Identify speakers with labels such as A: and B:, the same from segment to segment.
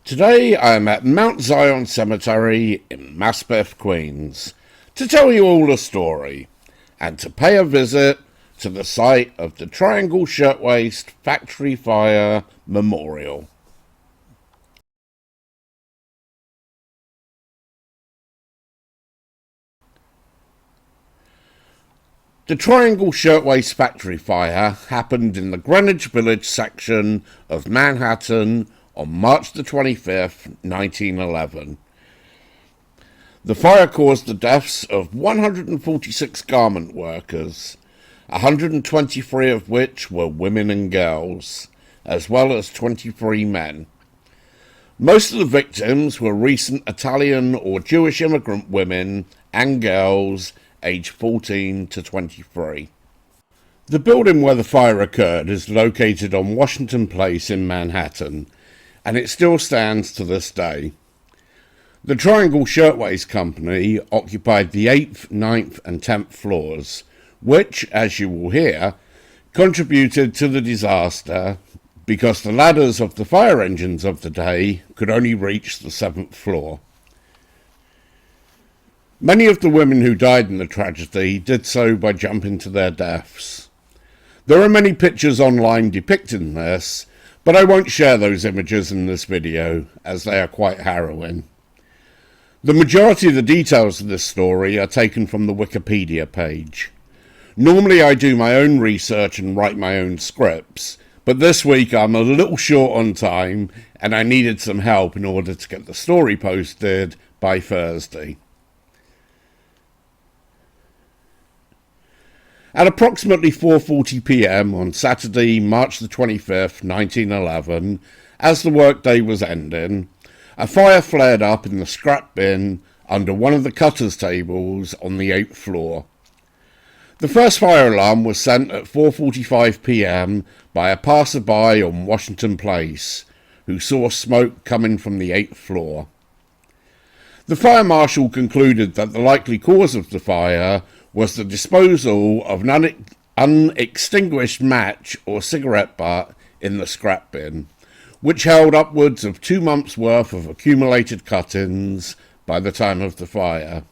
A: Today I am at Mount Zion Cemetery in Maspeth, Queens, to tell you all a story, and to pay a visit to the site of the Triangle Shirtwaist Factory Fire Memorial. The Triangle Shirtwaist Factory Fire happened in the Greenwich Village section of Manhattan on March the 25th, 1911. The fire caused the deaths of 146 garment workers, 123 of which were women and girls, as well as 23 men. Most of the victims were recent Italian or Jewish immigrant women and girls aged 14 to 23. The building where the fire occurred is located on Washington Place in Manhattan, and it still stands to this day. The Triangle Shirtwaist Company occupied the 8th, 9th and 10th floors, which, as you will hear, contributed to the disaster because the ladders of the fire engines of the day could only reach the 7th floor. Many of the women who died in the tragedy did so by jumping to their deaths. There are many pictures online depicting this, but I won't share those images in this video, as they are quite harrowing. The majority of the details of this story are taken from the Wikipedia page. Normally I do my own research and write my own scripts, but this week I'm a little short on time and I needed some help in order to get the story posted by Thursday. At approximately 4:40 p.m. on Saturday, March the 25th, 1911, as the workday was ending, a fire flared up in the scrap bin under one of the cutter's tables on the 8th floor. The first fire alarm was sent at 4:45 p.m. by a passerby on Washington Place, who saw smoke coming from the 8th floor. The fire marshal concluded that the likely cause of the fire was the disposal of an unextinguished match or cigarette butt in the scrap bin, which held upwards of 2 months' worth of accumulated cuttings by the time of the fire.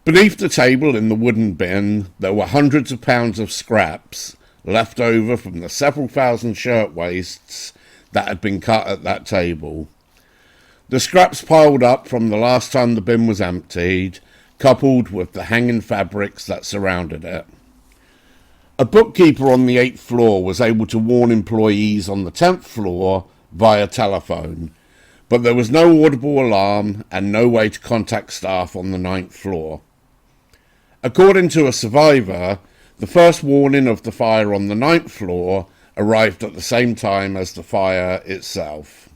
A: Beneath the table in the wooden bin, there were hundreds of pounds of scraps left over from the several thousand shirtwaists that had been cut at that table. The scraps piled up from the last time the bin was emptied, coupled with the hanging fabrics that surrounded it. A bookkeeper on the 8th floor was able to warn employees on the 10th floor via telephone, but there was no audible alarm and no way to contact staff on the 9th floor. According to a survivor, the first warning of the fire on the 9th floor arrived at the same time as the fire itself.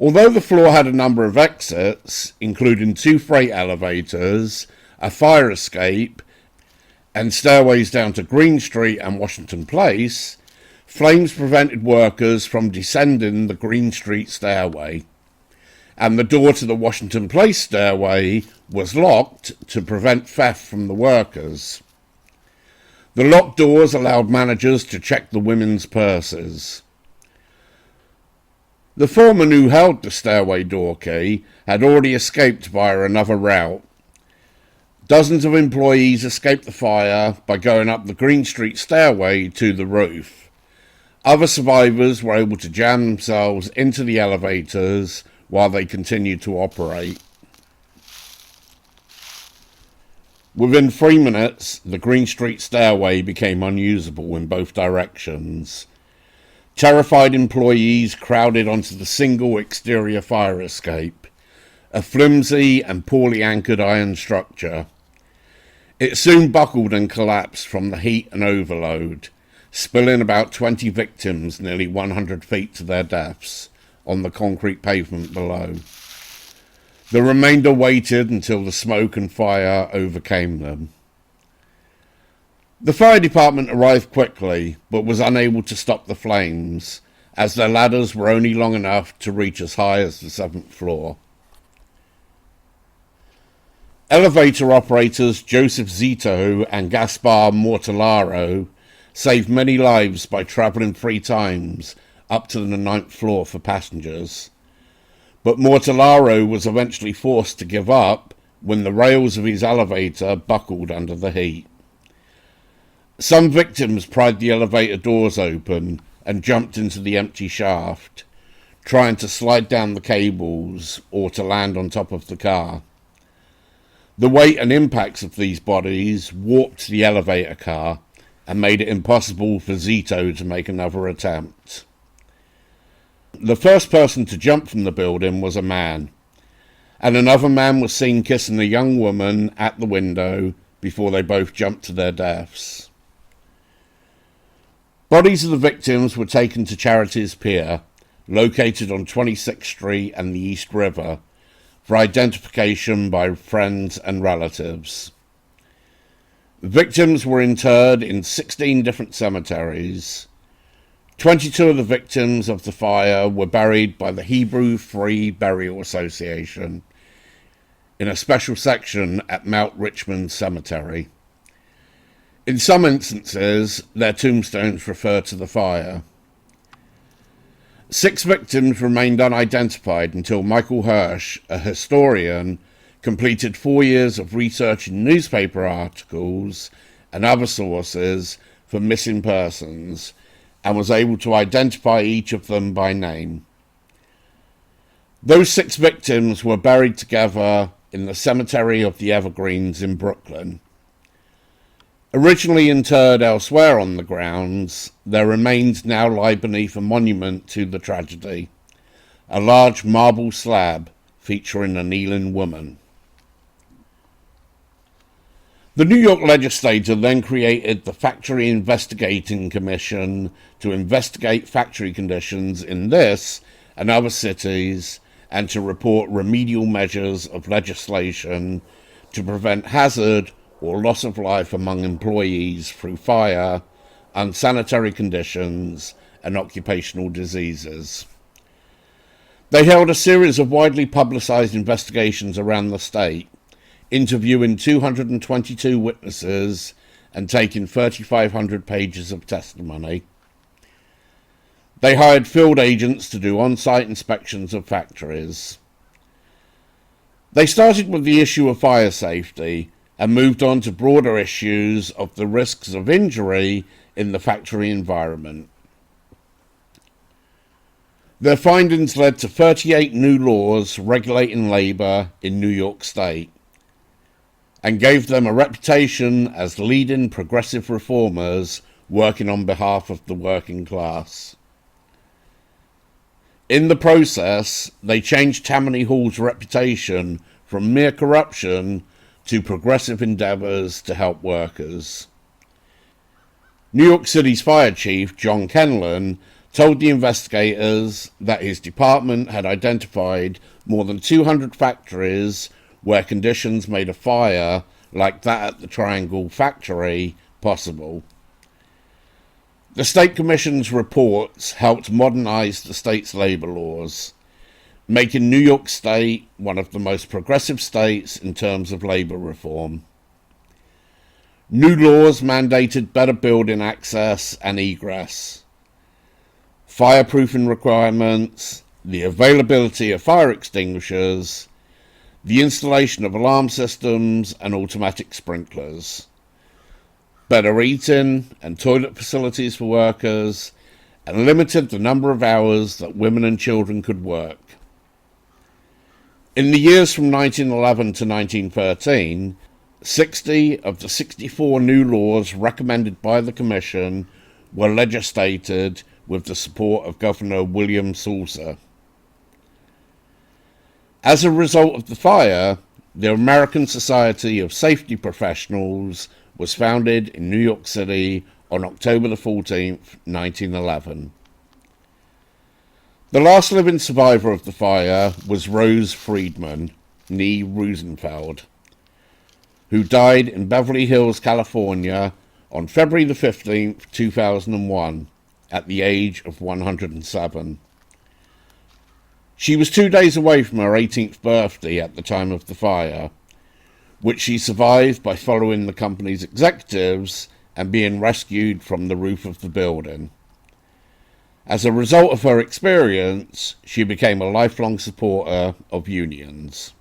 A: Although the floor had a number of exits, including 2 freight elevators, a fire escape, and stairways down to Green Street and Washington Place, flames prevented workers from descending the Green Street stairway, and the door to the Washington Place stairway was locked to prevent theft from the workers. The locked doors allowed managers to check the women's purses. The foreman who held the stairway door key had already escaped via another route. Dozens of employees escaped the fire by going up the Green Street stairway to the roof. Other survivors were able to jam themselves into the elevators while they continued to operate. Within 3 minutes, the Green Street stairway became unusable in both directions. Terrified employees crowded onto the single exterior fire escape, a flimsy and poorly anchored iron structure. It soon buckled and collapsed from the heat and overload, spilling about 20 victims nearly 100 feet to their deaths on the concrete pavement below. The remainder waited until the smoke and fire overcame them. The fire department arrived quickly, but was unable to stop the flames, as their ladders were only long enough to reach as high as the 7th floor. Elevator operators Joseph Zito and Gaspar Mortellaro saved many lives by travelling 3 times up to the 9th floor for passengers. But Mortellaro was eventually forced to give up when the rails of his elevator buckled under the heat. Some victims pried the elevator doors open and jumped into the empty shaft, trying to slide down the cables or to land on top of the car. The weight and impacts of these bodies warped the elevator car and made it impossible for Zito to make another attempt. The first person to jump from the building was a man, and another man was seen kissing a young woman at the window before they both jumped to their deaths. Bodies of the victims were taken to Charities Pier, located on 26th Street and the East River, for identification by friends and relatives. Victims were interred in 16 different cemeteries. 22 of the victims of the fire were buried by the Hebrew Free Burial Association in a special section at Mount Richmond Cemetery. In some instances, their tombstones refer to the fire. 6 victims remained unidentified until Michael Hirsch, a historian, completed 4 years of research in newspaper articles and other sources for missing persons, and was able to identify each of them by name. Those 6 victims were buried together in the Cemetery of the Evergreens in Brooklyn. Originally interred elsewhere on the grounds, their remains now lie beneath a monument to the tragedy, a large marble slab featuring a kneeling woman. The New York legislature then created the Factory Investigating Commission to investigate factory conditions in this and other cities and to report remedial measures of legislation to prevent hazard or loss of life among employees through fire, unsanitary conditions, and occupational diseases. They held a series of widely publicized investigations around the state, interviewing 222 witnesses and taking 3,500 pages of testimony. They hired field agents to do on-site inspections of factories. They started with the issue of fire safety and moved on to broader issues of the risks of injury in the factory environment. Their findings led to 38 new laws regulating labor in New York State, and gave them a reputation as leading progressive reformers working on behalf of the working class. In the process, they changed Tammany Hall's reputation from mere corruption to progressive endeavors to help workers. New York City's fire chief, John Kenlon, told the investigators that his department had identified more than 200 factories where conditions made a fire like that at the Triangle factory possible. The State Commission's reports helped modernize the state's labor laws, making New York State one of the most progressive states in terms of labor reform. New laws mandated better building access and egress, fireproofing requirements, the availability of fire extinguishers, the installation of alarm systems and automatic sprinklers, better eating and toilet facilities for workers, and limited the number of hours that women and children could work. In the years from 1911 to 1913, 60 of the 64 new laws recommended by the Commission were legislated with the support of Governor William Salsa. As a result of the fire, the American Society of Safety Professionals was founded in New York City on October the 14th, 1911. The last living survivor of the fire was Rose Friedman, née Rosenfeld, who died in Beverly Hills, California on February the 15th, 2001, at the age of 107. She was 2 days away from her 18th birthday at the time of the fire, which she survived by following the company's executives and being rescued from the roof of the building. As a result of her experience, she became a lifelong supporter of unions.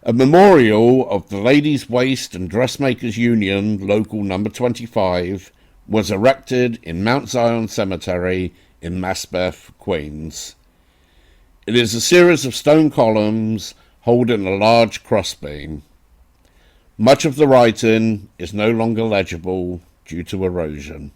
A: A memorial of the Ladies' Waist and Dressmakers Union, Local Number 25, was erected in Mount Zion Cemetery in Maspeth, Queens. It is a series of stone columns holding a large crossbeam. Much of the writing is no longer legible due to erosion.